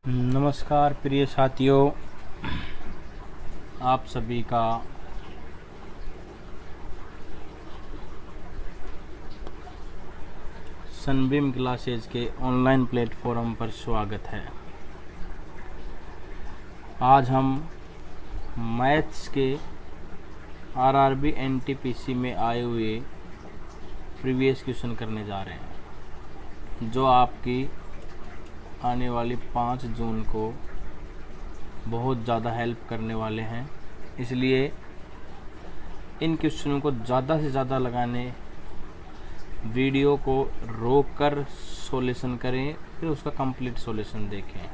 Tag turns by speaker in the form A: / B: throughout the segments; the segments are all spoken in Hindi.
A: नमस्कार प्रिय साथियों, आप सभी का सनबीम क्लासेज के ऑनलाइन प्लेटफॉर्म पर स्वागत है। आज हम मैथ्स के आरआरबी एनटीपीसी में आए हुए प्रीवियस क्वेश्चन करने जा रहे हैं, जो आपकी आने वाली 5 जून को बहुत ज़्यादा हेल्प करने वाले हैं। इसलिए इन क्वेश्चनों को ज़्यादा से ज़्यादा लगाने, वीडियो को रोक कर सॉल्यूशन करें, फिर उसका कंप्लीट सॉल्यूशन देखें।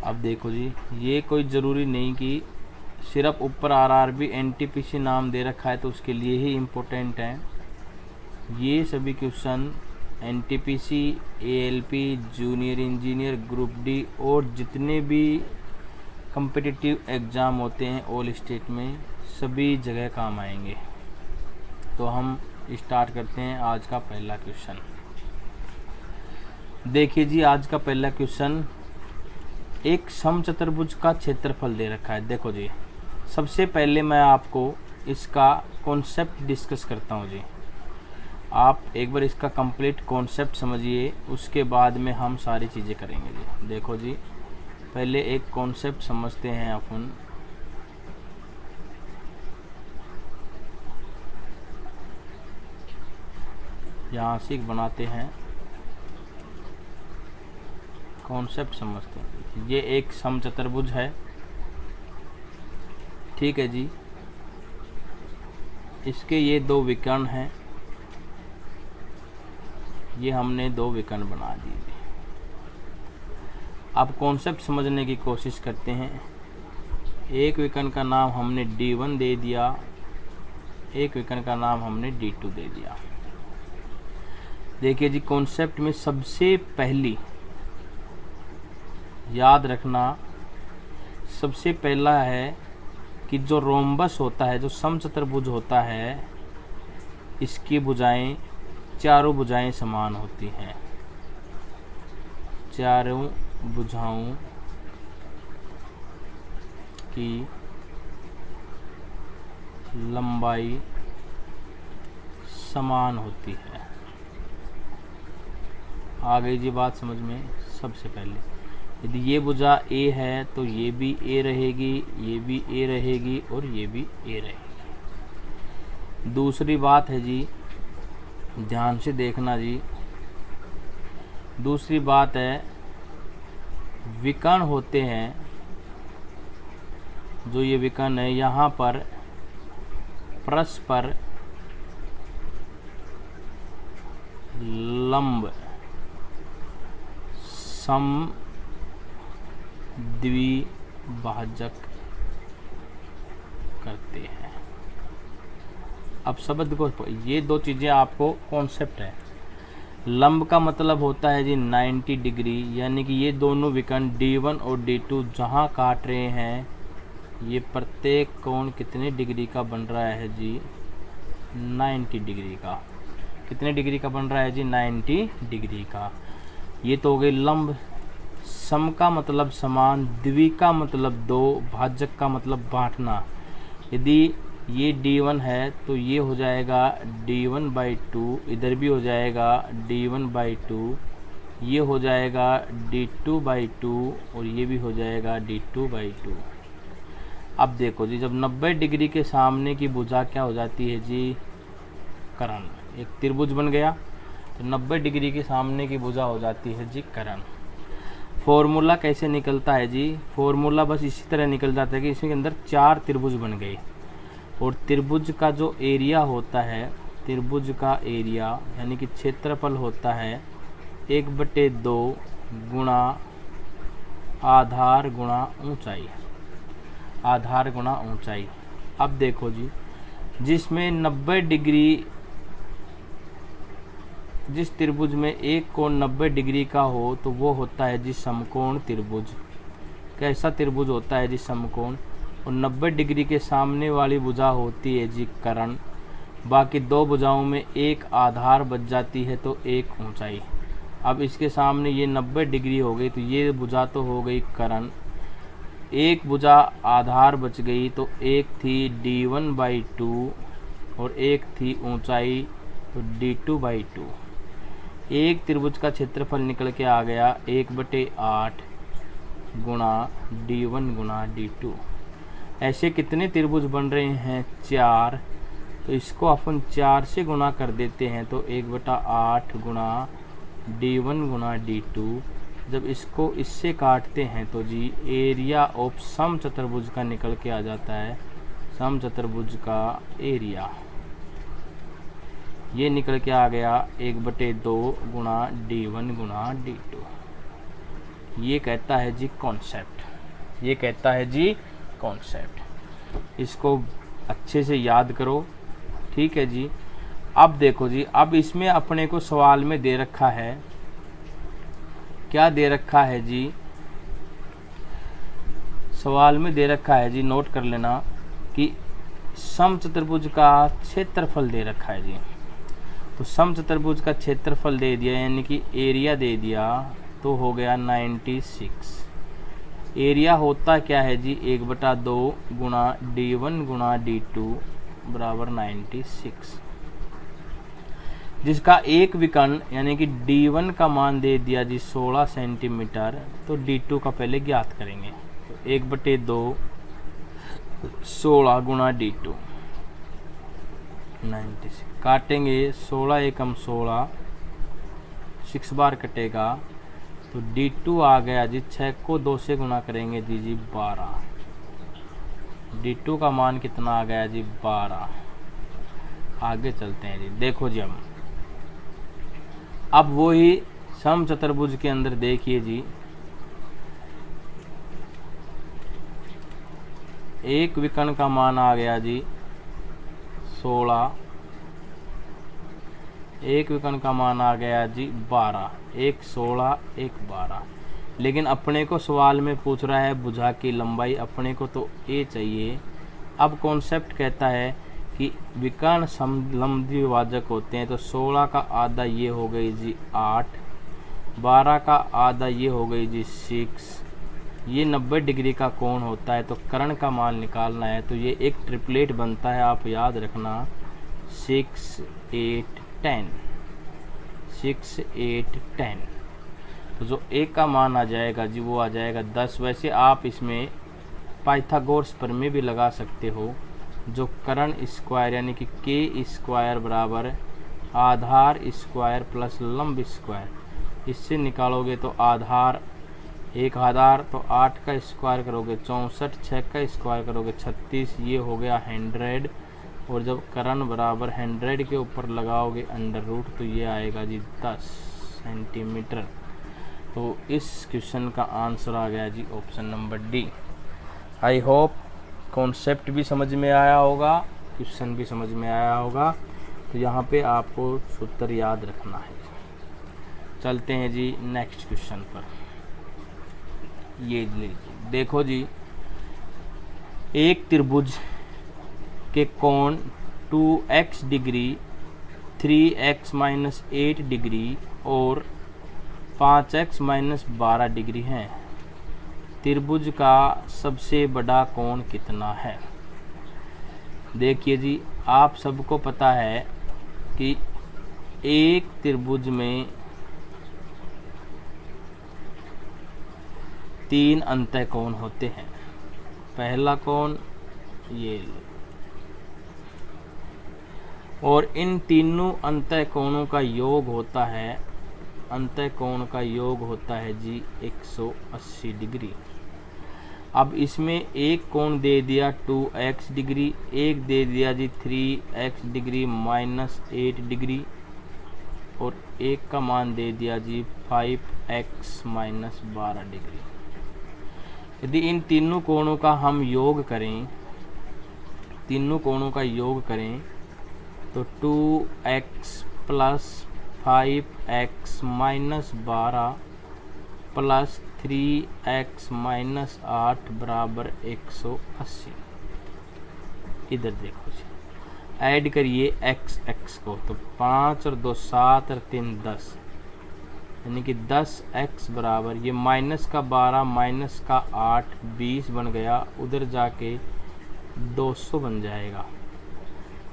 A: अब देखो जी, ये कोई ज़रूरी नहीं कि सिर्फ ऊपर आरआरबी एनटीपीसी नाम दे रखा है तो उसके लिए ही इम्पोर्टेंट है। ये सभी question NTPC, ALP, junior engineer, group D और जितने भी कम्पिटिटिव एग्ज़ाम होते हैं ऑल स्टेट में, सभी जगह काम आएंगे। तो हम स्टार्ट करते हैं आज का पहला क्वेश्चन। देखिए जी, आज का पहला क्वेश्चन, एक समचतुर्भुज का क्षेत्रफल दे रखा है। देखो जी, सबसे पहले मैं आपको इसका कॉन्सेप्ट डिस्कस करता हूँ जी। आप एक बार इसका कंप्लीट कॉन्सेप्ट समझिए, उसके बाद में हम सारी चीज़ें करेंगे जी। देखो जी, पहले एक कॉन्सेप्ट समझते हैं अपन। यहाँ से बनाते हैं, कॉन्सेप्ट समझते हैं। ये एक समचतुर्भुज है, ठीक है जी। इसके ये दो विकर्ण हैं, ये हमने दो विकर्ण बना दिए। अब कॉन्सेप्ट समझने की कोशिश करते हैं। एक विकर्ण का नाम हमने D1 दे दिया, एक विकर्ण का नाम हमने D2 दे दिया। देखिए जी, कॉन्सेप्ट में सबसे पहली याद रखना, सबसे पहला है कि जो रोम्बस होता है, जो समचतुर्भुज होता है, इसकी भुजाएं, चारों भुजाएं समान होती हैं। चारों भुजाओं की लंबाई समान होती है। आ गई जी बात समझ में। सबसे पहले यदि ये भुजा A है तो ये भी A रहेगी, ये भी A रहेगी और ये भी A रहेगी। दूसरी बात है जी, ध्यान से देखना जी। दूसरी बात है, विकर्ण होते हैं, जो ये विकर्ण है, यहाँ पर परस्पर लंब समद्विभाजक करते हैं। अब शब्द को, ये दो चीज़ें आपको कॉन्सेप्ट है। लंब का मतलब होता है जी 90 डिग्री, यानी कि ये दोनों विकर्ण D1 और D2 जहाँ काट रहे हैं, ये प्रत्येक कोण कितने डिग्री का बन रहा है जी? 90 डिग्री का। कितने डिग्री का बन रहा है जी? 90 डिग्री का। ये तो हो गई लंब। सम का मतलब समान, द्वि का मतलब दो, भाजक का मतलब बांटना। यदि ये D1 है तो ये हो जाएगा D1/2, इधर भी हो जाएगा D1/2, ये हो जाएगा D2/2 और ये भी हो जाएगा D2/2। अब देखो जी, जब 90 डिग्री के सामने की भुजा क्या हो जाती है जी? कर्ण। एक त्रिभुज बन गया तो 90 डिग्री के सामने की भुजा हो जाती है जी कर्ण। फॉर्मूला कैसे निकलता है जी? फॉर्मूला बस इसी तरह निकल जाता है कि इसके अंदर 4 त्रिभुज बन गए और त्रिभुज का जो एरिया होता है, त्रिभुज का एरिया यानी कि क्षेत्रफल होता है 1/2 गुणा आधार गुणा ऊंचाई। आधार गुणा ऊंचाई। अब देखो जी, जिसमें 90 डिग्री, जिस त्रिभुज में एक कोण 90 डिग्री का हो तो वो होता है जी समकोण त्रिभुज। कैसा त्रिभुज होता है जी? समकोण। और 90 डिग्री के सामने वाली भुजा होती है जी कर्ण। बाकी दो भुजाओं में एक आधार बच जाती है तो एक ऊंचाई। अब इसके सामने ये 90 डिग्री हो गई, तो ये भुजा तो हो गई कर्ण, एक भुजा आधार बच गई, तो एक थी d1/2 और एक थी ऊंचाई तो d2/2। एक त्रिभुज का क्षेत्रफल निकल के आ गया 1/8 गुणा d1 गुणा d2। ऐसे कितने त्रिभुज बन रहे हैं? 4। तो इसको अपन 4 से गुणा कर देते हैं, तो 1/8 गुणा d1 गुणा d2। जब इसको इससे काटते हैं तो जी एरिया ऑफ समचतुर्भुज का निकल के आ जाता है, समचतुर्भुज का एरिया ये निकल के आ गया 1/2 गुणा d1 गुणा d2। ये कहता है जी कॉन्सेप्ट, ये कहता है जी कॉन्सेप्ट। इसको अच्छे से याद करो, ठीक है जी। अब देखो जी, अब इसमें अपने को सवाल में दे रखा है, क्या दे रखा है जी? सवाल में दे रखा है जी, नोट कर लेना कि समचतुर्भुज का क्षेत्रफल दे रखा है जी। तो समचतुर्भुज का क्षेत्रफल दे दिया, यानी कि एरिया दे दिया, तो हो गया 96। एरिया होता क्या है जी? 1/2 गुणा d1 गुणा d2 बराबर 96, जिसका एक विकर्ण यानी कि d1 का मान दे दिया जी 16 सेंटीमीटर। तो d2 का पहले ज्ञात करेंगे, तो 1/2 16 गुणा d2 96, काटेंगे 16 एकम 16, 6 बार कटेगा, तो d2 आ गया जी 6 को 2 से गुणा करेंगे जी 12। d2 का मान कितना आ गया जी? 12। आगे चलते हैं जी, देखो जी हम अब वही समचतुर्भुज के अंदर देखिए जी, एक विकर्ण का मान आ गया जी 16, एक विकर्ण का मान आ गया जी 12, एक 16 एक 12। लेकिन अपने को सवाल में पूछ रहा है भुजा की लंबाई, अपने को तो ए चाहिए। अब कॉन्सेप्ट कहता है कि विकर्ण समलंब द्विभाजक होते हैं, तो 16 का आधा ये हो गई जी 8, 12 का आधा ये हो गई जी 6, ये 90 डिग्री का कोण होता है। तो कर्ण का मान निकालना है, तो ये एक ट्रिपलेट बनता है, आप याद रखना 6 8 10, 6 8 10। तो जो एक का मान आ जाएगा जी वो आ जाएगा 10। वैसे आप इसमें पाइथागोरस प्रमेय भी लगा सकते हो, जो कर्ण स्क्वायर यानी कि के स्क्वायर बराबर आधार स्क्वायर प्लस लंब स्क्वायर, इससे निकालोगे तो आधार 1000, तो 8 का स्क्वायर करोगे 64, 6 का स्क्वायर करोगे 36, ये हो गया 100। और जब कर्ण बराबर 100 के ऊपर लगाओगे अंडर रूट, तो ये आएगा जी 10 सेंटीमीटर। तो इस क्वेश्चन का आंसर आ गया जी option number D. I hope concept भी समझ में आया होगा, क्वेश्चन भी समझ में आया होगा। तो यहाँ पे आपको सूत्र याद रखना है। चलते हैं जी नेक्स्ट क्वेश्चन पर। ये लीजिए, देखो जी, एक त्रिभुज के कोण 2x डिग्री, 3x - 8 डिग्री और 5x - 12 डिग्री हैं। त्रिभुज का सबसे बड़ा कोण कितना है? देखिए जी, आप सबको पता है कि एक त्रिभुज में 3 अंतःकोण होते हैं। पहला कोण ये, और इन तीनों अंतःकोणों का योग होता है, अंतःकोण का योग होता है जी 180 डिग्री। अब इसमें एक कोण दे दिया 2x डिग्री, एक दे दिया जी 3x डिग्री -8 डिग्री, और एक का मान दे दिया जी 5x - 12 डिग्री। यदि इन तीनों कोणों का हम योग करें, तीनों कोणों का योग करें, तो 2x + 5x - 12 + 3x - 8 बराबर 180। इधर देखो जी, ऐड करिए x को, तो 5 और 2 7 और 3 10, यानी कि 10x बराबर ये माइनस का 12 माइनस का 8 20 बन गया, उधर जाके 200 बन जाएगा।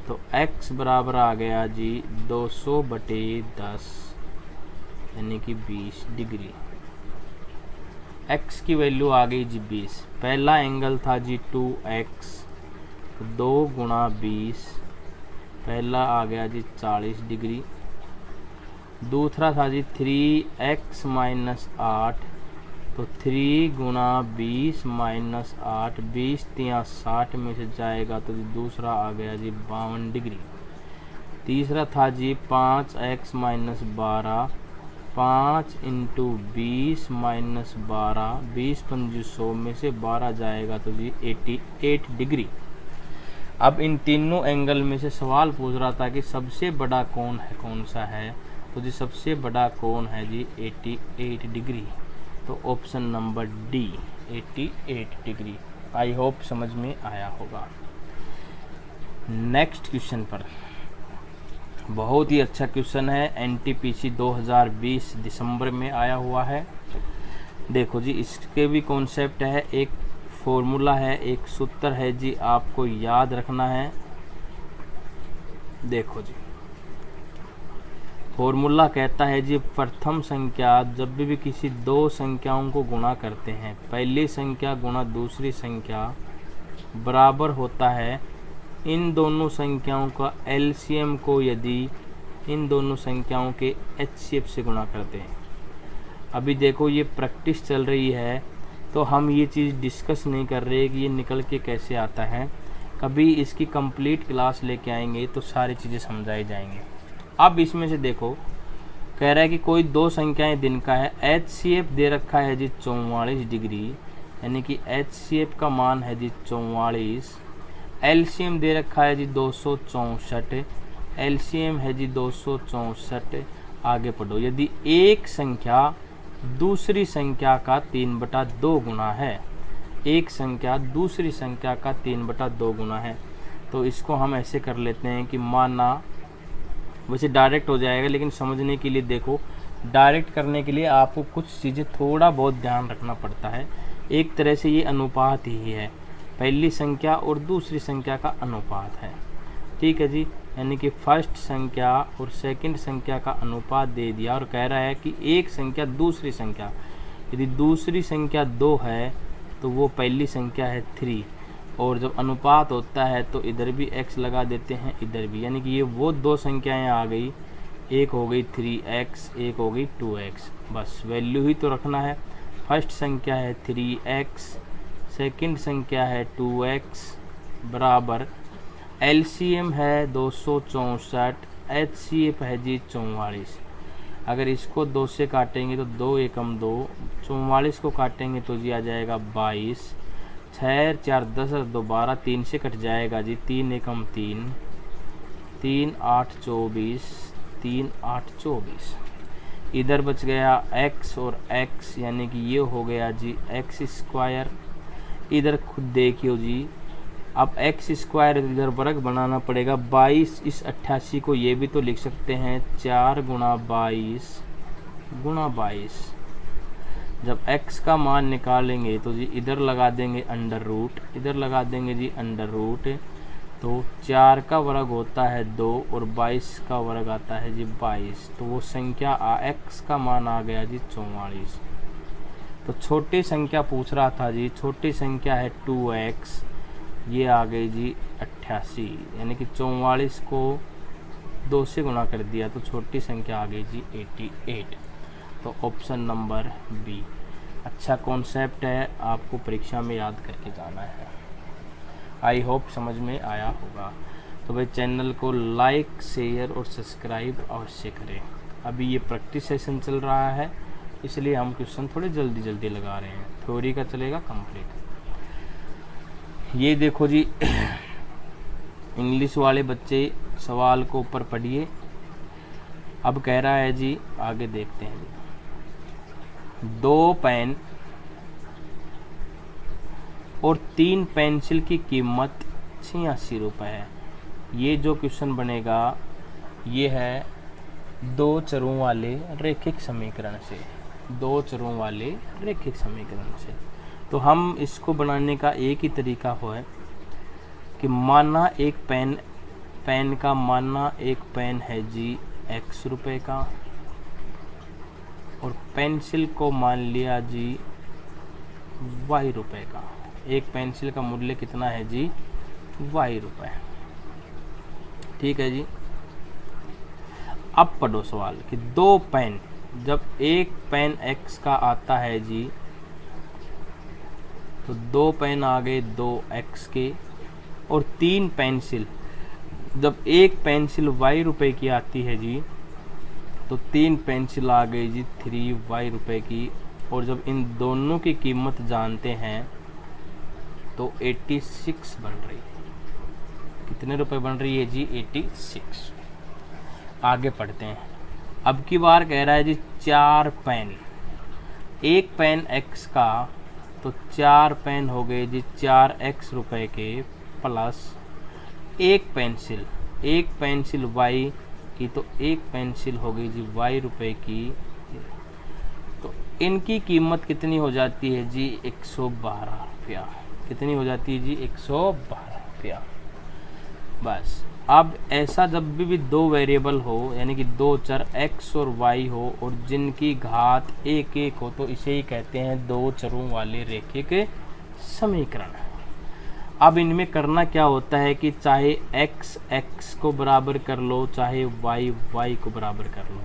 A: तो x बराबर आ गया जी 200/10 यानी कि 20 डिग्री। x की वैल्यू आ गई जी 20। पहला एंगल था जी 2x, तो 2 गुणा 20, पहला आ गया जी 40 डिग्री। दूसरा था जी 3x माइनस 8, तो 3 गुणा 20 माइनस 8, 20 तिया 60 में से जाएगा तो जी दूसरा आ गया जी 52 डिग्री। तीसरा था जी 5x माइनस 12, 5 इंटू 20 माइनस 12, 20 पंजी 100 में से 12 जाएगा तो जी 88 डिग्री। अब इन तीनों एंगल में से सवाल पूछ रहा था कि सबसे बड़ा कोण है कौन सा है, तो जी सबसे बड़ा कोण है जी 88 डिग्री। तो ऑप्शन नंबर डी 88 डिग्री। आई होप समझ में आया होगा। नेक्स्ट क्वेश्चन पर, बहुत ही अच्छा क्वेश्चन है, एनटीपीसी 2020 दिसंबर में आया हुआ है। देखो जी इसके भी कॉन्सेप्ट है, एक फॉर्मूला है, एक सूत्र है जी, आपको याद रखना है। देखो जी फॉर्मूला कहता है जी प्रथम संख्या जब भी किसी दो संख्याओं को गुणा करते हैं, पहली संख्या गुणा दूसरी संख्या बराबर होता है इन दोनों संख्याओं का एलसीएम को यदि इन दोनों संख्याओं के एचसीएफ से गुणा करते हैं। अभी देखो ये प्रैक्टिस चल रही है, तो हम ये चीज़ डिस्कस नहीं कर रहे कि ये निकल के कैसे आता है। कभी इसकी कंप्लीट क्लास लेके आएंगे तो सारी चीज़ें समझाई जाएंगी। अब इसमें से देखो कह रहा है कि कोई दो संख्याएं दिन का है, एचसीएफ दे रखा है जी 44 डिग्री, यानी कि एचसीएफ का मान है जी 44। एलसीएम दे रखा है जी 264, एलसीएम है जी 264। आगे पढ़ो, यदि एक संख्या दूसरी संख्या का 3/2 गुना है, एक संख्या दूसरी संख्या का 3/2 गुना है, तो इसको हम ऐसे कर लेते हैं कि माना, वैसे डायरेक्ट हो जाएगा लेकिन समझने के लिए देखो, डायरेक्ट करने के लिए आपको कुछ चीज़ें थोड़ा बहुत ध्यान रखना पड़ता है। एक तरह से ये अनुपात ही है, पहली संख्या और दूसरी संख्या का अनुपात है, ठीक है जी। यानी कि फर्स्ट संख्या और सेकंड संख्या का अनुपात दे दिया और कह रहा है कि एक संख्या दूसरी संख्या, यदि दूसरी संख्या 2 है तो वो पहली संख्या है 3, और जब अनुपात होता है तो इधर भी x लगा देते हैं, इधर भी, यानी कि ये वो दो संख्याएं आ गई, एक हो गई 3x, एक हो गई 2x, बस वैल्यू ही तो रखना है। फर्स्ट संख्या है 3x, सेकंड संख्या है 2x बराबर एलसीएम है 264, एचसीएफ है जी 44। अगर इसको 2 से काटेंगे तो 2 एकम 2, 44 को काटेंगे तो जी आ जाएगा 22, 6 4 10 2 12, 3 से कट जाएगा जी 3 एकम 3, 3 8 24, 3 8 24। इधर बच गया x और x, यानी कि ये हो गया जी x²। इधर खुद देखियो जी, अब x² इधर वर्ग बनाना पड़ेगा, 22 इस 88 को ये भी तो लिख सकते हैं 4 गुणा 22 गुणा 22। जब x का मान निकालेंगे तो जी इधर लगा देंगे अंडर रूट, इधर लगा देंगे जी अंडर रूट, तो 4 का वर्ग होता है 2 और 22 का वर्ग आता है जी 22, तो वो संख्या x का मान आ गया जी 44। तो छोटी संख्या पूछ रहा था जी, छोटी संख्या है 2x, ये आ गई जी 88, यानी कि 44 को 2 से गुणा कर दिया तो छोटी संख्या आ गई जी 88। तो ऑप्शन नंबर बी अच्छा कॉन्सेप्ट है, आपको परीक्षा में याद करके जाना है। आई होप समझ में आया होगा। तो भाई चैनल को लाइक शेयर और सब्सक्राइब अवश्य करें। अभी ये प्रैक्टिस सेशन चल रहा है, इसलिए हम क्वेश्चन थोड़े जल्दी जल्दी लगा रहे हैं, थ्योरी का चलेगा कंप्लीट। ये देखो जी इंग्लिश वाले बच्चे सवाल को ऊपर पढ़िए। अब कह रहा है जी, आगे देखते हैं जी, 2 पेन और 3 पेंसिल की कीमत 86 रुपये है। ये जो क्वेश्चन बनेगा ये है दो चरों वाले रैखिक समीकरण से, दो चरों वाले रैखिक समीकरण से। तो हम इसको बनाने का एक ही तरीका है कि माना एक पेन का माना एक पेन है जी x रुपए का, और पेंसिल को मान लिया जी y रुपए का। एक पेंसिल का मूल्य कितना है जी y रुपए। ठीक है जी। अब पढ़ो सवाल कि दो पेन, जब एक पेन x का आता है जी तो दो पेन आ गए 2x के, और तीन पेंसिल, जब एक पेंसिल y रुपए की आती है जी तो तीन पेंसिल आ गई जी 3y रुपए की। और जब इन दोनों की कीमत जानते हैं तो 86 बन रही है। कितने रुपए बन रही है जी 86। आगे पढ़ते हैं। अब की बार कह रहा है जी चार पेन, एक पेन x का तो चार पेन हो गए जी 4x रुपए के, प्लस एक पेंसिल y की तो एक पेंसिल हो गई जी y रुपए की। तो इनकी कीमत कितनी हो जाती है जी 112 रुपया। कितनी हो जाती है जी 112 रुपया। बस अब ऐसा जब भी दो वेरिएबल हो, यानी कि दो चर x और y हो और जिनकी घात एक एक हो, तो इसे ही कहते हैं दो चरों वाले रैखिक समीकरण। अब इनमें करना क्या होता है कि चाहे x x को बराबर कर लो, चाहे y y को बराबर कर लो।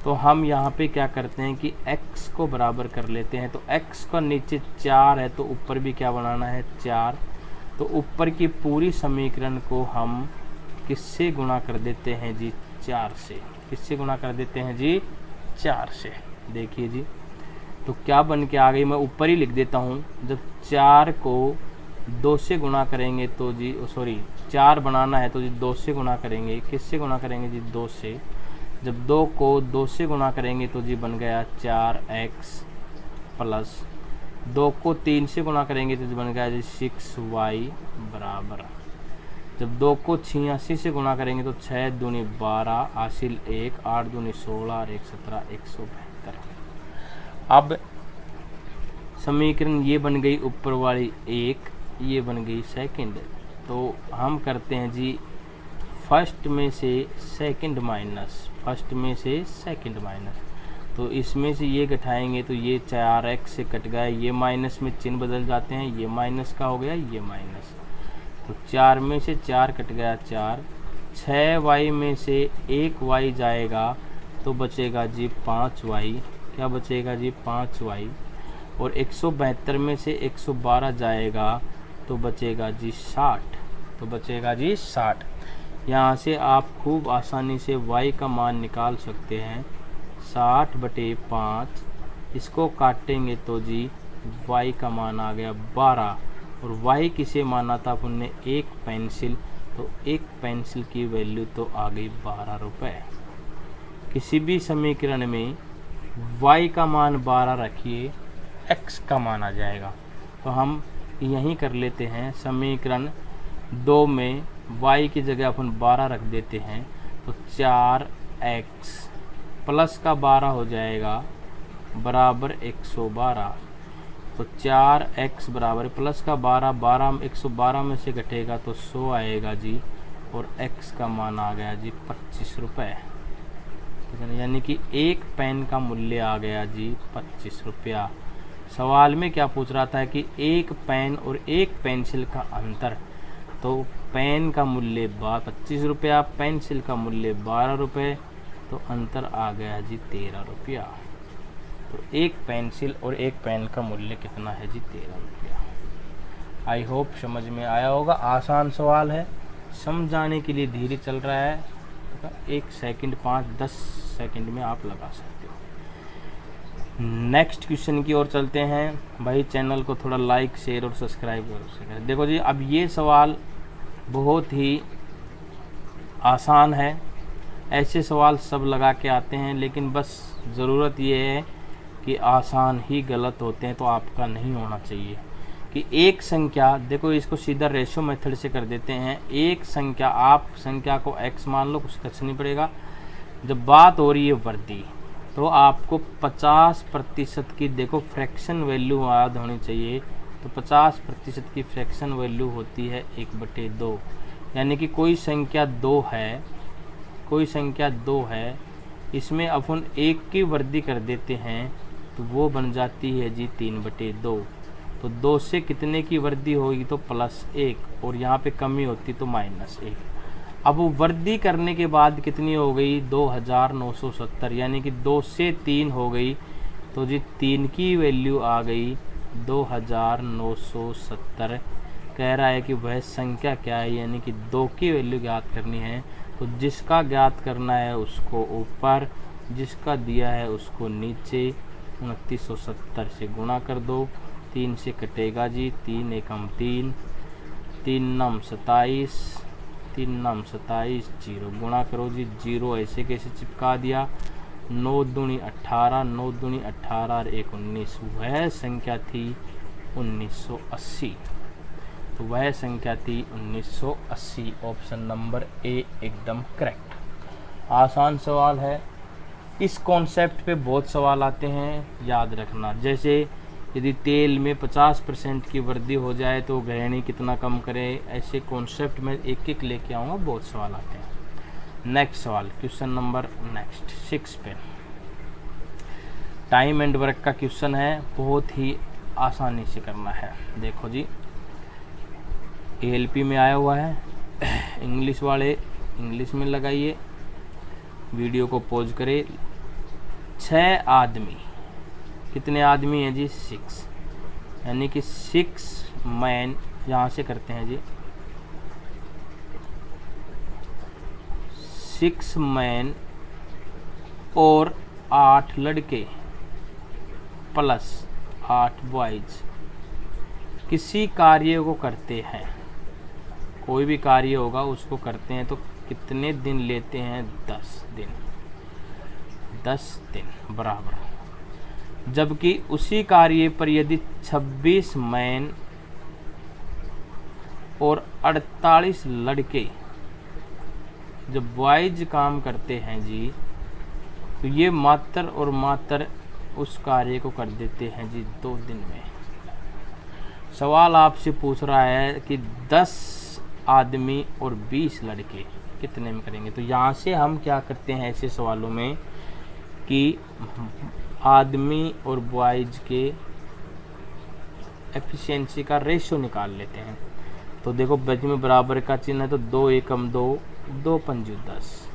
A: तो हम यहाँ पे क्या करते हैं कि x को बराबर कर लेते हैं। तो x का नीचे 4 है तो ऊपर भी क्या बनाना है 4। तो ऊपर की पूरी समीकरण को हम किससे गुणा कर देते हैं जी 4 से। किससे गुणा कर देते हैं जी 4 से। देखिए जी तो क्या बन के आ गई, मैं ऊपर ही लिख देता हूँ। जब 4 को 2 से गुणा करेंगे तो जी 4 बनाना है तो जी 2 से गुणा करेंगे। किससे गुणा करेंगे जी 2 से। जब 2 को 2 से गुणा करेंगे तो जी बन गया 4x, प्लस 2 को 3 से गुणा करेंगे तो जी बन गया जी 6y बराबर। जब 2 को 86 से गुणा करेंगे तो 6 दूनी 12, हासिल 1, 8 दूनी 16 और 1 17, 172। अब समीकरण ये बन गई ऊपर वाली 1, ये बन गई सेकंड। तो हम करते हैं जी फर्स्ट में से सेकंड माइनस, फर्स्ट में से सेकंड माइनस। तो इसमें से ये घटाएंगे तो ये 4x से कट गया, ये माइनस में चिन्ह बदल जाते हैं, ये माइनस का हो गया, ये माइनस। तो 4 में से 4 कट गया 4, 6y में से 1y जाएगा तो बचेगा जी 5y। क्या बचेगा जी 5y। और 172 में से 112 जाएगा तो बचेगा जी 60। तो बचेगा जी 60। यहाँ से आप खूब आसानी से y का मान निकाल सकते हैं। 60/5, इसको काटेंगे तो जी y का मान आ गया 12। और y किसे माना था अपन ने, एक पेंसिल। तो एक पेंसिल की वैल्यू तो आ गई 12 रुपये। किसी भी समीकरण में y का मान 12 रखिए, x का मान आ जाएगा। तो हम यहीं कर लेते हैं। समीकरण 2 में y की जगह अपन 12 रख देते हैं तो 4x प्लस का 12 हो जाएगा बराबर 112। तो 4x बराबर प्लस का 12, 112 में से घटेगा तो 100 आएगा जी। और x का मान आ गया जी 25 रुपये। यानी कि एक पेन का मूल्य आ गया जी 25 रुपया। सवाल में क्या पूछ रहा था कि एक पेन और एक पेंसिल का अंतर। तो पेन का मूल्य 25 रुपया, पेंसिल का मूल्य 12 रुपये, तो अंतर आ गया जी 13 रुपया। तो एक पेंसिल और एक पेन का मूल्य कितना है जी 13 रुपया। आई होप समझ में आया होगा। आसान सवाल है, समझाने के लिए धीरे चल रहा है। 1 सेकंड 5-10 सेकंड में आप लगा सकते हो। नेक्स्ट क्वेश्चन की ओर चलते हैं। भाई चैनल को थोड़ा लाइक, शेयर और सब्सक्राइब करें। देखो जी अब ये सवाल बहुत ही आसान है। ऐसे सवाल सब लगा के आते हैं, लेकिन बस ज़रूरत ये है कि आसान ही गलत होते हैं, तो आपका नहीं होना चाहिए। कि एक संख्या, देखो इसको सीधा रेशो मेथड से कर देते हैं। एक संख्या, आप संख्या को x मान लो, कुछ नहीं पड़ेगा। जब बात हो रही है वर्दी, तो आपको 50% की देखो फ्रैक्शन वैल्यू याद होनी चाहिए। तो 50% की फ्रैक्शन वैल्यू होती है 1/2, यानी कि कोई संख्या 2 है, कोई संख्या 2 है, इसमें अपन 1 की वृद्धि कर देते हैं तो वो बन जाती है जी 3/2। तो 2 से कितने की वृद्धि होगी तो +1, और यहाँ पे कमी होती तो -1। अब वो वृद्धि करने के बाद कितनी हो गई 2970, यानी कि 2 से 3 हो गई, तो जी 3 की वैल्यू आ गई 2970। कह रहा है कि वह संख्या क्या है, यानी कि 2 की वैल्यू ज्ञात करनी है। तो जिसका ज्ञात करना है उसको ऊपर, जिसका दिया है उसको नीचे 2970 से गुणा कर दो, 3 से कटेगा जी, 3 एकम 3, 3 नम 27, 3 नम 27, 0 गुणा करो जी, 0 ऐसे कैसे चिपका दिया, 9 दूनी 18, 9 दूनी 18 और 1 19, वह संख्या थी 1980। तो वह संख्या थी 1980। ऑप्शन नंबर ए एकदम करेक्ट। आसान सवाल है। इस कॉन्सेप्ट पे बहुत सवाल आते हैं, याद रखना। जैसे यदि तेल में 50% की वृद्धि हो जाए तो गृहिणी कितना कम करे, ऐसे कॉन्सेप्ट में एक एक लेके आऊँगा, बहुत सवाल आते हैं। नेक्स्ट सवाल, क्वेश्चन नंबर नेक्स्ट 6 पे टाइम एंड वर्क का क्वेश्चन है, बहुत ही आसानी से करना है। देखो जी, ALP में आया हुआ है, इंग्लिश वाले इंग्लिश में लगाइए, वीडियो को पॉज करें। 6 आदमी, कितने आदमी हैं जी 6, यानी कि 6 मैन, यहाँ से करते हैं जी 6 मैन और 8 लड़के प्लस 8 बॉयज किसी कार्य को करते हैं, कोई भी कार्य होगा उसको करते हैं, तो कितने दिन लेते हैं 10 दिन, 10 दिन बराबर। जबकि उसी कार्य पर यदि 26 मैन और 48 लड़के जब बॉयज काम करते हैं जी, तो ये मात्र और मात्र उस कार्य को कर देते हैं जी 2 दिन में। सवाल आपसे पूछ रहा है कि 10 आदमी और 20 लड़के कितने में करेंगे। तो यहाँ से हम क्या करते हैं ऐसे सवालों में कि आदमी और बॉयज के एफिशिएंसी का रेशियो निकाल लेते हैं। तो देखो बीच में बराबर का चिन्ह है, तो 2 एकम 2, 2 पंजू 10,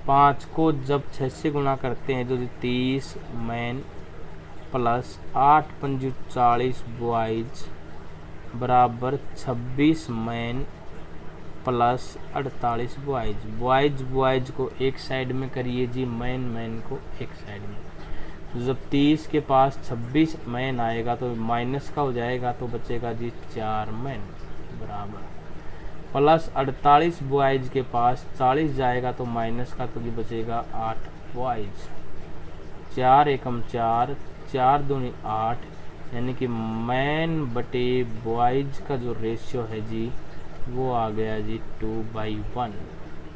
A: 5 को जब 6 से गुणा करते हैं तो 30 मैन प्लस 8 पंजू 40 बॉयज बराबर 26 मैन प्लस 48 बॉयज। बॉयज को एक साइड में करिए जी, मैन को एक साइड में। तो जब 30 के पास 26 मैन आएगा तो माइनस का हो जाएगा, तो बचेगा जी 4 मैन बराबर प्लस 48 बॉयज के पास 40 जाएगा तो माइनस का, तो जी बचेगा 8 बॉयज। 4 एकम 4, 4 दूनी 8, यानी कि मैन बटे बॉयज का जो रेशियो है जी वो आ गया जी 2/1।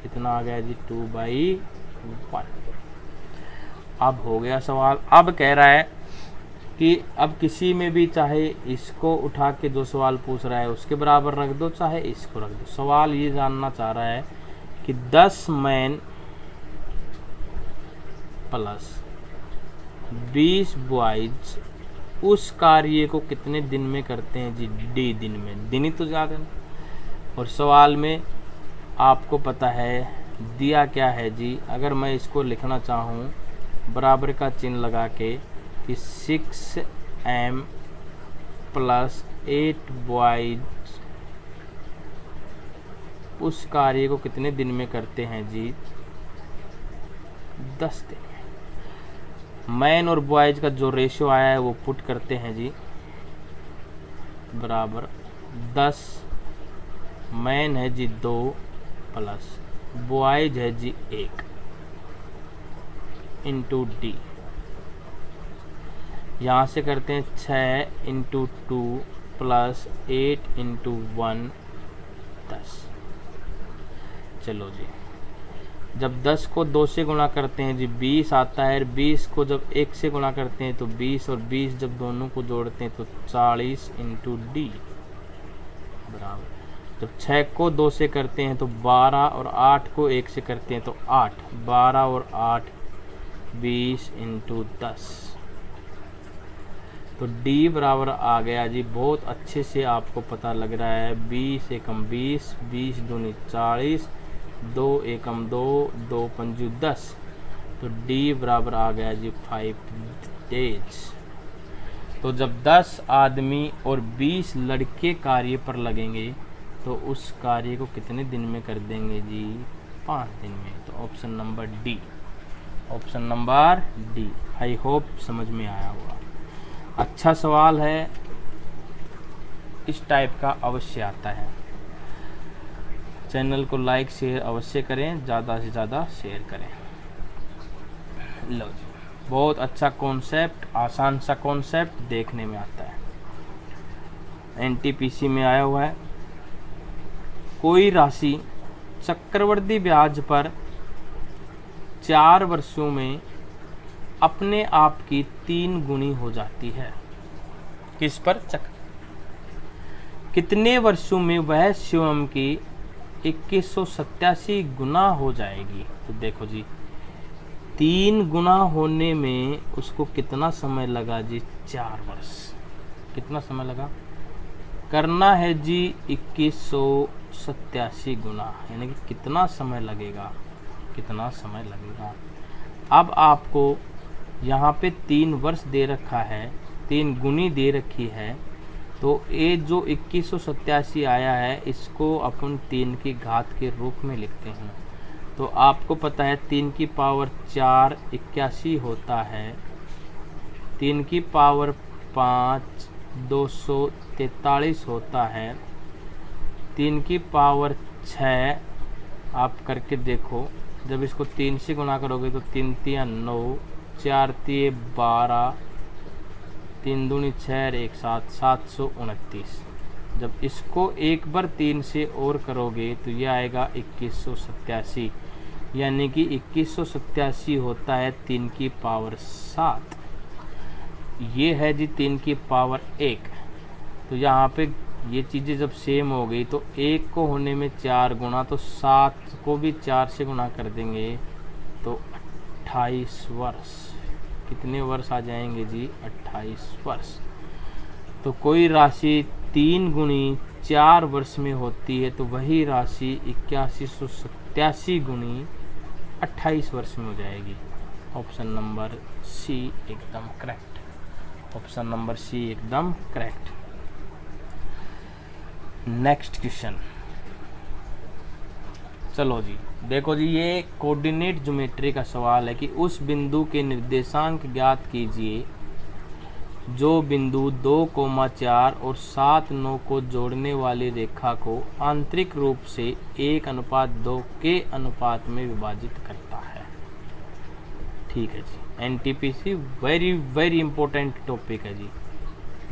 A: कितना आ गया जी 2/1। अब हो गया सवाल। अब कह रहा है कि अब किसी में भी चाहे इसको उठा के जो सवाल पूछ रहा है उसके बराबर रख दो, चाहे इसको रख दो। सवाल ये जानना चाह रहा है कि 10 मैन प्लस 20 बॉयज उस कार्य को कितने दिन में करते हैं जी, D दिन में। दिन ही तो ज़्यादा है। और सवाल में आपको पता है दिया क्या है जी, अगर मैं इसको लिखना चाहूँ बराबर का चिन्ह लगा के कि 6M प्लस 8 बॉयज उस कार्य को कितने दिन में करते हैं जी, 10 दिन में। मैन और बॉयज का जो रेशियो आया है वो पुट करते हैं जी, बराबर 10 मैन है जी 2 प्लस बॉयज है जी 1 इंटू D। यहाँ से करते हैं 6 इंटू 2 प्लस 8 इंटू 1 10। चलो जी जब 10 को 2 से गुणा करते हैं जी 20 आता है, 20 को जब 1 से गुणा करते हैं तो 20, और 20 जब दोनों को जोड़ते हैं तो 40 इंटू डी बराबर, जब 6 को 2 से करते हैं तो 12, और 8 को 1 से करते हैं तो 8, 12 और 8 20 इंटू 10, तो D बराबर आ गया जी। बहुत अच्छे से आपको पता लग रहा है, 20 एकम 20, 20 दूनी 40, 2 एकम 2, 2 पंजू 10, तो D बराबर आ गया जी 5 डेज। तो जब 10 आदमी और 20 लड़के कार्य पर लगेंगे तो उस कार्य को कितने दिन में कर देंगे जी? 5 दिन में। तो option number D, option number D. I hope समझ में आया होगा। अच्छा सवाल है, इस टाइप का अवश्य आता है। चैनल को लाइक शेयर अवश्य करें, ज़्यादा से ज़्यादा शेयर करें। लो जी, बहुत अच्छा कॉन्सेप्ट, आसान सा कॉन्सेप्ट देखने में आता है, एनटीपीसी में आया हुआ है। कोई राशि चक्रवृद्धि ब्याज पर 4 वर्षों में अपने आप की 3 गुनी हो जाती है। किस पर? कितने वर्षों में वह स्वयं की 2187 गुना हो जाएगी? तो देखो जी, 3 गुना होने में उसको कितना समय लगा जी? 4 वर्ष। कितना समय लगा? करना है जी 2187 गुना, यानी कि कितना समय लगेगा? कितना समय लगेगा? अब आपको यहाँ पे 3 वर्ष दे रखा है, 3 गुनी दे रखी है, तो ये जो 2187 आया है इसको अपन 3 की घात के रूप में लिखते हैं। तो आपको पता है 3 की पावर 4 81 होता है, 3 की पावर 5 243 होता है, 3 की पावर 6 आप करके देखो, जब इसको 3 से गुणा करोगे तो 3 तिया 9, 4 तिये 12, 3 दूनी 6, 1 7, 729। जब इसको एक बार 3 से और करोगे तो ये आएगा 2187, यानी कि 2187 होता है 3 की पावर 7। ये है जी 3 की पावर 1। तो यहाँ पे ये चीज़ें जब सेम हो गई तो 1 को होने में 4 गुना, तो 7 को भी 4 से गुना कर देंगे तो 28 वर्ष। कितने वर्ष आ जाएंगे जी? 28 वर्ष। तो कोई राशि 3 गुनी 4 वर्ष में होती है तो वही राशि 8187 गुनी 28 वर्ष में हो जाएगी। ऑप्शन नंबर सी एकदम करेक्ट, ऑप्शन नंबर सी एकदम करेक्ट। नेक्स्ट क्वेश्चन, चलो जी देखो जी, ये कोऑर्डिनेट ज्योमेट्री का सवाल है कि उस बिंदु के निर्देशांक ज्ञात कीजिए जो बिंदु 2,4 और 7,9 को जोड़ने वाली रेखा को आंतरिक रूप से 1:2 के अनुपात में विभाजित करता है। ठीक है जी, NTPC very very important topic है जी।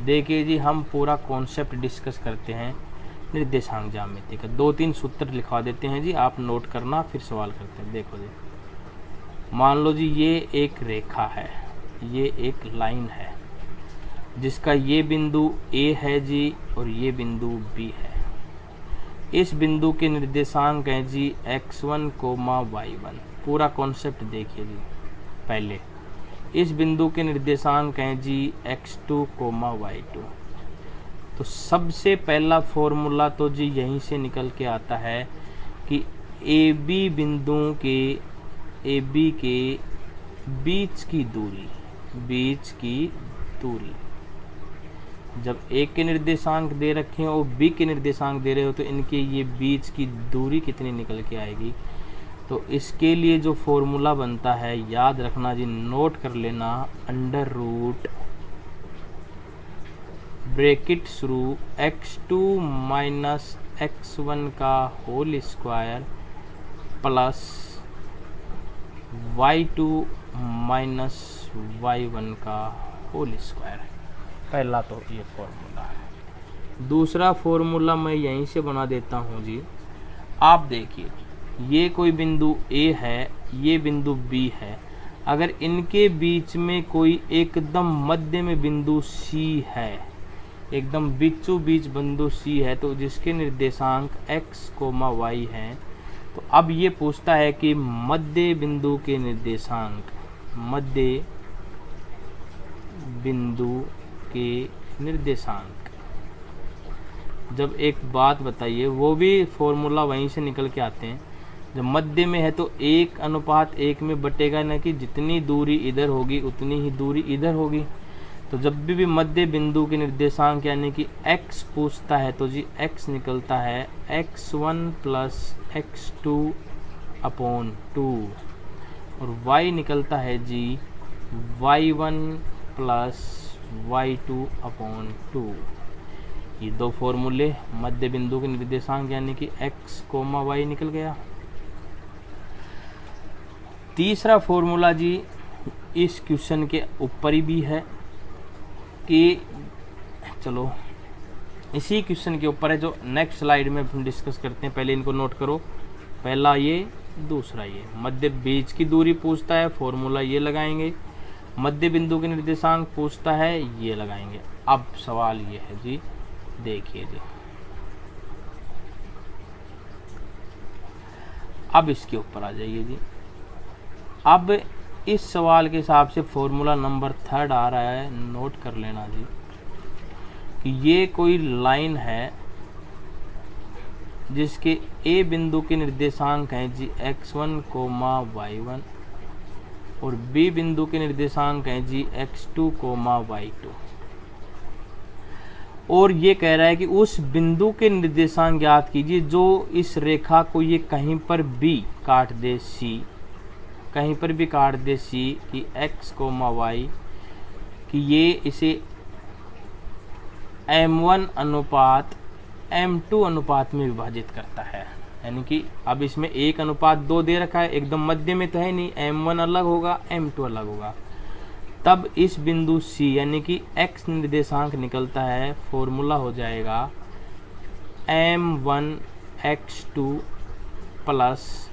A: देखिए जी, हम पूरा कॉन्सेप्ट डिस्कस करते हैं निर्देशांक ज्यामिति का। 2-3 सूत्र लिखवा देते हैं जी, आप नोट करना, फिर सवाल करते हैं। देखो जी, मान लो जी ये एक रेखा है, ये एक लाइन है जिसका ये बिंदु A है जी और ये बिंदु B है। इस बिंदु के निर्देशांक हैं जी x1, y1। पूरा कॉन्सेप्ट देखिए जी। पहले इस बिंदु के निर्देशांक हैं जी x2, y2। तो सबसे पहला फॉर्मूला तो जी यहीं से निकल के आता है कि AB बिंदुओं के बीच की दूरी, जब A के निर्देशांक दे रखे हैं और B के निर्देशांक दे रहे हो तो इनके ये बीच की दूरी कितनी निकल के आएगी। तो इसके लिए जो फॉर्मूला बनता है, याद रखना जी, नोट कर लेना, अंडर रूट ब्रैकेट शुरू x2 माइनस x1 का whole square plus y2 minus y1 का होल स्क्वायर। पहला तो ये फॉर्मूला है। दूसरा फॉर्मूला मैं यहीं से बना देता हूँ जी। आप देखिए, ये कोई बिंदु A है, ये बिंदु B है, अगर इनके बीच में कोई एकदम मध्य में बिंदु C है, एकदम बीचों बीच बिंदु C है, तो जिसके निर्देशांक x, y हैं, तो अब ये पूछता है कि मध्य बिंदु के निर्देशांक, मध्य बिंदु के निर्देशांक। जब एक बात बताइए, वो भी फॉर्मूला वहीं से निकल के आते हैं, जब मध्य में है तो 1:1 में बटेगा, ना कि जितनी दूरी इधर होगी उतनी ही दूरी इधर होगी। तो जब भी मध्य बिंदु के निर्देशांक यानी कि x पूछता है तो जी x निकलता है x1 प्लस x2 अपॉन 2 और y निकलता है जी y1 प्लस y2 अपॉन 2। ये दो फॉर्मूले मध्य बिंदु के निर्देशांक यानी कि x, y निकल गया। तीसरा फॉर्मूला जी इस क्वेश्चन के ऊपर ही भी है कि चलो इसी क्वेश्चन के ऊपर है जो नेक्स्ट स्लाइड में हम डिस्कस करते हैं। पहले इनको नोट करो, पहला ये, दूसरा ये। मध्य बीच की दूरी पूछता है, फॉर्मूला ये लगाएंगे। मध्य बिंदु के निर्देशांक पूछता है, ये लगाएंगे। अब सवाल ये है जी, देखिए जी, अब इसके ऊपर आ जाइए जी। अब इस सवाल के हिसाब से फॉर्मूला नंबर 3 आ रहा है, नोट कर लेना जी, कि ये कोई लाइन है जिसके ए बिंदु के निर्देशांक हैं जी x1, y1 और बी बिंदु के निर्देशांक हैं जी x2, y2। और ये कह रहा है कि उस बिंदु के निर्देशांक ज्ञात कीजिए जो इस रेखा को ये कहीं पर भी काट दे, C, कहीं पर भी काट दे C कि x, y, कि ये इसे m1 अनुपात m2 अनुपात में विभाजित करता है। यानी कि अब इसमें 1:2 दे रखा है, एकदम मध्य में तो है नहीं, m1 अलग होगा, m2 अलग होगा। तब इस बिंदु C यानी कि x निर्देशांक निकलता है, फॉर्मूला हो जाएगा m1 x2 plus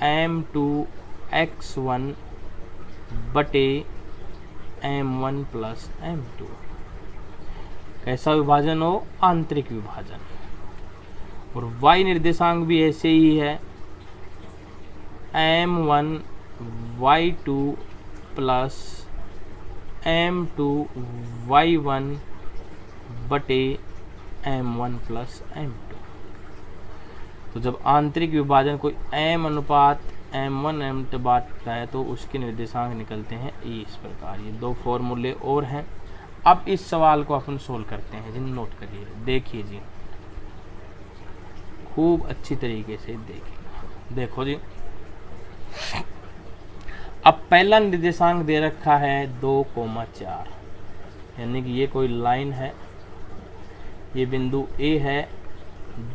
A: m2 x1 बटे m1 प्लस m2। कैसा विभाजन हो? आंतरिक विभाजन। और y निर्देशांक भी ऐसे ही है, m1 y2 plus m2 y1 बटे m1 प्लस m2। तो जब आंतरिक विभाजन कोई m अनुपात m1 m2 बांटता है तो उसके निर्देशांक निकलते हैं इस प्रकार। ये दो फॉर्मूले और हैं। अब इस सवाल को अपन सोल्व करते हैं जी, नोट करिए, देखिए जी, खूब अच्छी तरीके से देखिए। देखो जी, अब पहला निर्देशांक दे रखा है 2,4, यानी कि ये कोई लाइन है, ये बिंदु A है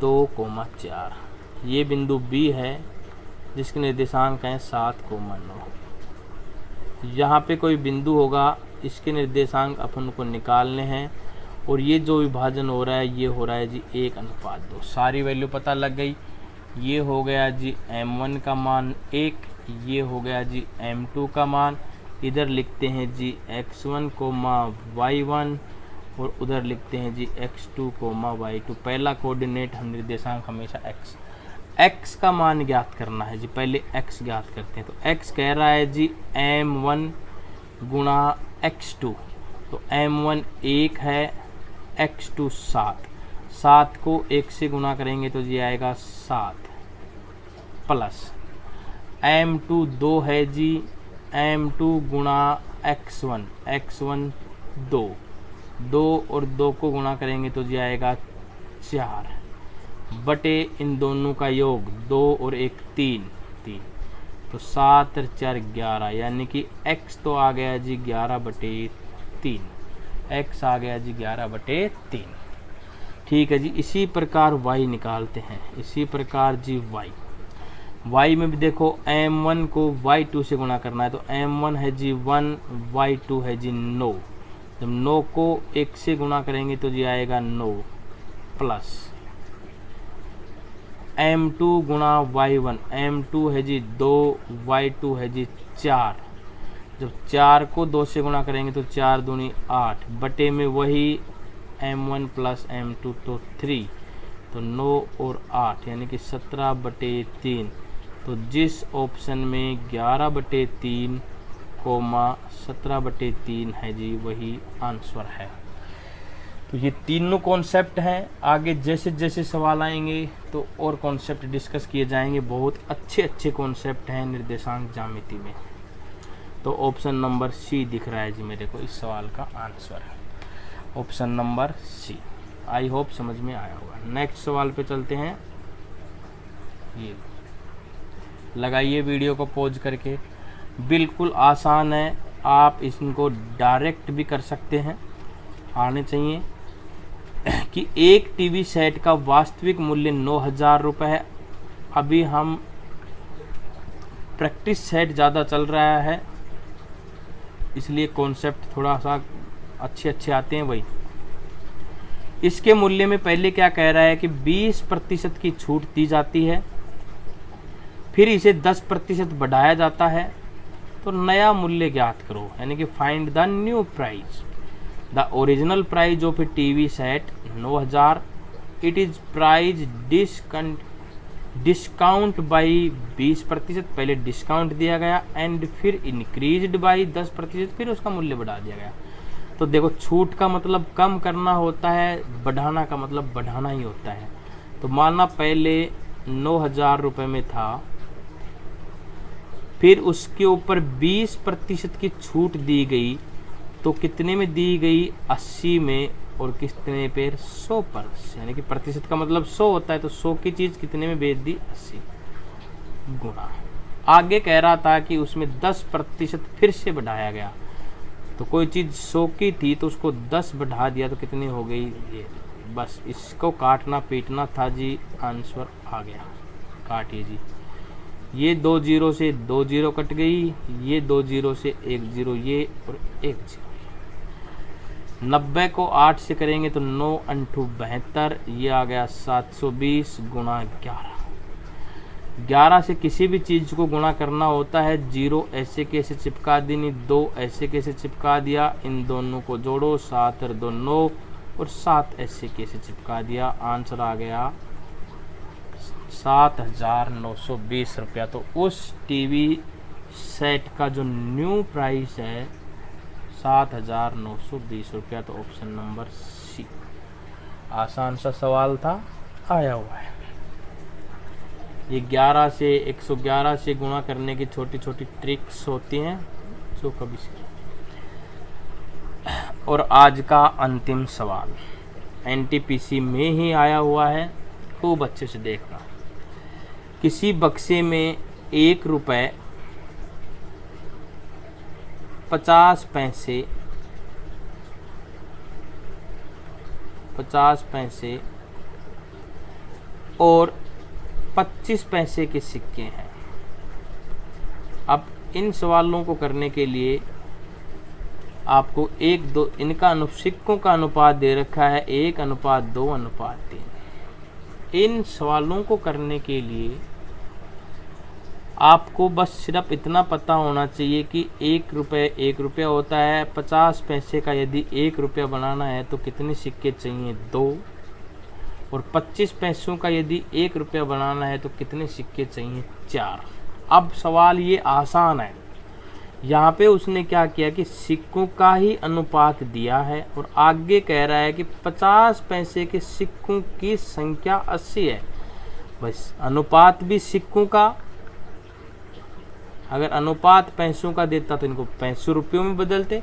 A: 2,4, ये बिंदु B है जिसके निर्देशांक हैं 7,9। यहाँ पे कोई बिंदु होगा, इसके निर्देशांक अपन को निकालने हैं। और ये जो विभाजन हो रहा है ये हो रहा है जी 1:2। सारी वैल्यू पता लग गई। ये हो गया जी m1 का मान 1, ये हो गया जी m2 का मान। इधर लिखते हैं जी x1, y1 और उधर लिखते हैं जी x2, y2। पहला कोऑर्डिनेट हम निर्देशांक हमेशा x का मान ज्ञात करना है जी। पहले x ज्ञात करते हैं। तो x कह रहा है जी m1 गुणा x2, तो m1 1 है, x2 7, 7 को 1 से गुणा करेंगे तो ये आएगा 7 प्लस m2 2 है जी, m2 गुणा x1, x1 2, 2 और 2 को गुणा करेंगे तो ये आएगा 4 बटे इन दोनों का योग 2 और 1 3, तो 7 और 4 11, यानी कि x तो आ गया जी 11/3, x आ गया जी 11/3। ठीक है जी। इसी प्रकार y निकालते हैं, इसी प्रकार जी y में भी देखो m1 को y2 से गुणा करना है, तो m1 है जी 1, y2 है जी 9। जब 9 को 1 से गुणा करेंगे तो जी आएगा 9 प्लस m2 गुणा y1, m2 है जी 2, y2 है जी 4। जब 4 को 2 से गुणा करेंगे तो 4 दूनी 8, बटे में वही m1 प्लस m2 तो 3, तो 9 और 8 यानी कि 17/3। तो जिस ऑप्शन में 11/3 कोमा 17/3 है जी वही आंसर है। तो ये तीनों कॉन्सेप्ट हैं। आगे जैसे जैसे सवाल आएंगे तो और कॉन्सेप्ट डिस्कस किए जाएंगे। बहुत अच्छे अच्छे कॉन्सेप्ट हैं निर्देशांक ज्यामिति में। तो ऑप्शन नंबर सी दिख रहा है जी मेरे को इस सवाल का आंसर है, option number C. I hope समझ में आया होगा। नेक्स्ट सवाल पे चलते हैं। ये लगाइए वीडियो को पॉज करके, बिल्कुल आसान है, आप इनको डायरेक्ट भी कर सकते हैं, आने चाहिए। कि एक टीवी सेट का वास्तविक मूल्य 9,000 रुपये है। अभी हम प्रैक्टिस सेट ज़्यादा चल रहा है इसलिए कॉन्सेप्ट थोड़ा सा अच्छे आते हैं वही। इसके मूल्य में पहले क्या कह रहा है कि 20% की छूट दी जाती है, फिर इसे 10% बढ़ाया जाता है, तो नया मूल्य ज्ञात करो, यानी कि find the new price. The original price of A TV set 9,000, it is price discount by 20%, पहले डिस्काउंट दिया गया, एंड फिर इंक्रीज्ड बाई 10%, फिर उसका मूल्य बढ़ा दिया गया। तो देखो छूट का मतलब कम करना होता है, बढ़ाना का मतलब बढ़ाना ही होता है। तो माना पहले 9,000 रुपये में था, फिर उसके ऊपर 20% की छूट दी गई, तो कितने में दी गई? 80 में, और कितने पे? 100 पर, यानी कि प्रतिशत का मतलब 100 होता है, तो 100 की चीज़ कितने में बेच दी? 80 गुना। आगे कह रहा था कि उसमें 10% फिर से बढ़ाया गया, तो कोई चीज़ 100 की थी तो उसको 10 बढ़ा दिया, तो कितनी हो गई? ये बस इसको काटना पीटना था जी, आंसर आ गया। काटिए जी, ये 2 0 से 2 0 कट गई, ये 2 0 से 1 0, ये और 1 0। 90 को 8 से करेंगे तो 9 × 72, ये आ गया 720 गुणा 11। 11 से किसी भी चीज़ को गुणा करना होता है, 0 ऐसे कैसे चिपका देनी, 2 ऐसे कैसे चिपका दिया, इन दोनों को जोड़ो, 7 और 2 9, और 7 ऐसे कैसे चिपका दिया। आंसर आ गया 7,920 रुपया। तो उस टीवी सेट का जो न्यू प्राइस है 7,920 रुपया। तो ऑप्शन नंबर सी। आसान सा सवाल था, आया हुआ है। ये 11 से 111 से गुणा करने की छोटी छोटी ट्रिक्स होती हैं जो कभी से। और आज का अंतिम सवाल एनटीपीसी में ही आया हुआ है, खूब अच्छे से देखना। किसी बक्से में 1 रुपये 50 पैसे और 25 पैसे के सिक्के हैं। अब इन सवालों को करने के लिए आपको 1-2 इनका सिक्कों का अनुपात दे रखा है 1:2:3। इन सवालों को करने के लिए आपको बस सिर्फ इतना पता होना चाहिए कि 1 रुपया होता है। 50 पैसे का यदि 1 रुपया बनाना है तो कितने सिक्के चाहिए? 2। और 25 पैसों का यदि 1 रुपया बनाना है तो कितने सिक्के चाहिए? 4। अब सवाल ये आसान है। यहाँ पे उसने क्या किया कि सिक्कों का ही अनुपात दिया है और आगे कह रहा है कि 50 पैसे के सिक्कों की संख्या 80 है। बस अनुपात भी सिक्कों का, अगर अनुपात पैसों का देता तो इनको पैसों रुपयों में बदलते,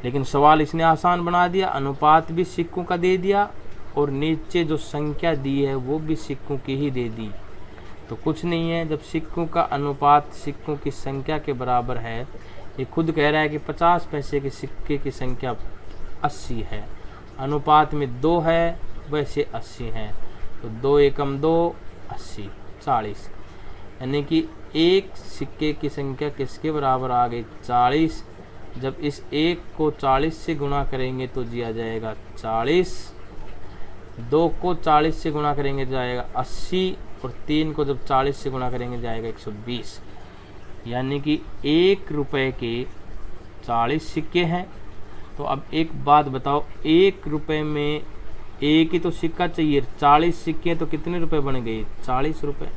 A: लेकिन सवाल इसने आसान बना दिया। अनुपात भी सिक्कों का दे दिया और नीचे जो संख्या दी है वो भी सिक्कों की ही दे दी। तो कुछ नहीं है, जब सिक्कों का अनुपात सिक्कों की संख्या के बराबर है, ये खुद कह रहा है कि 50 पैसे के सिक्के की संख्या 80 है, अनुपात में 2 है वैसे 80 है, तो 2 एकम 2 80 40, यानी कि एक सिक्के की संख्या किसके बराबर आ गई? 40। जब इस 1 को 40 से गुणा करेंगे तो दिया जाएगा 40, 2 को 40 से गुणा करेंगे तो जाएगा 80, और 3 को जब 40 से गुणा करेंगे जाएगा 120, यानी कि 1 रुपए के 40 सिक्के हैं। तो अब एक बात बताओ, 1 रुपए में एक ही तो सिक्का चाहिए, 40 सिक्के तो कितने रुपए बन गए? 40 रुपए।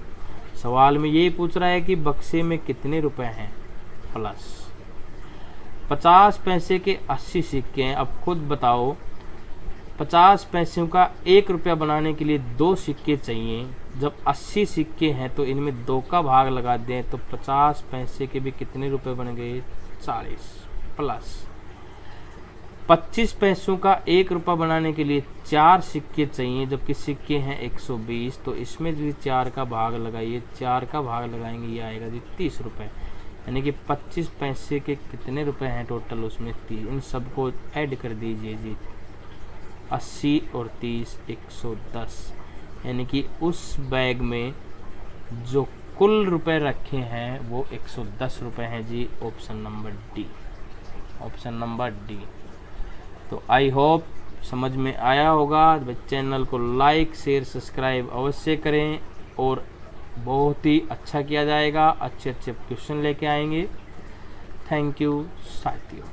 A: सवाल में ये पूछ रहा है कि बक्से में कितने रुपए हैं, प्लस 50 पैसे के 80 सिक्के हैं। अब खुद बताओ, 50 पैसों का 1 रुपया बनाने के लिए 2 सिक्के चाहिए। जब 80 सिक्के हैं तो इनमें 2 का भाग लगा दें तो 50 पैसे के भी कितने रुपए बन गए? 40, प्लस 25 पैसों का 1 रुपया बनाने के लिए 4 सिक्के चाहिए, जबकि सिक्के हैं 120, तो इसमें भी 4 का भाग लगाइए, 4 का भाग लगाएंगे ये आएगा जी 30 रुपये, यानी कि 25 पैसे के कितने रुपए हैं टोटल? उसमें 30। इन सबको ऐड कर दीजिए जी, 80 और 30 110, यानी कि उस बैग में जो कुल रुपए रखे हैं वो 110 रुपए हैं जी। Option number D, option number D. तो आई होप समझ में आया होगा। चैनल को लाइक शेयर सब्सक्राइब अवश्य करें और बहुत ही अच्छा किया जाएगा, अच्छे अच्छे क्वेश्चन लेके आएंगे। थैंक यू साथियों।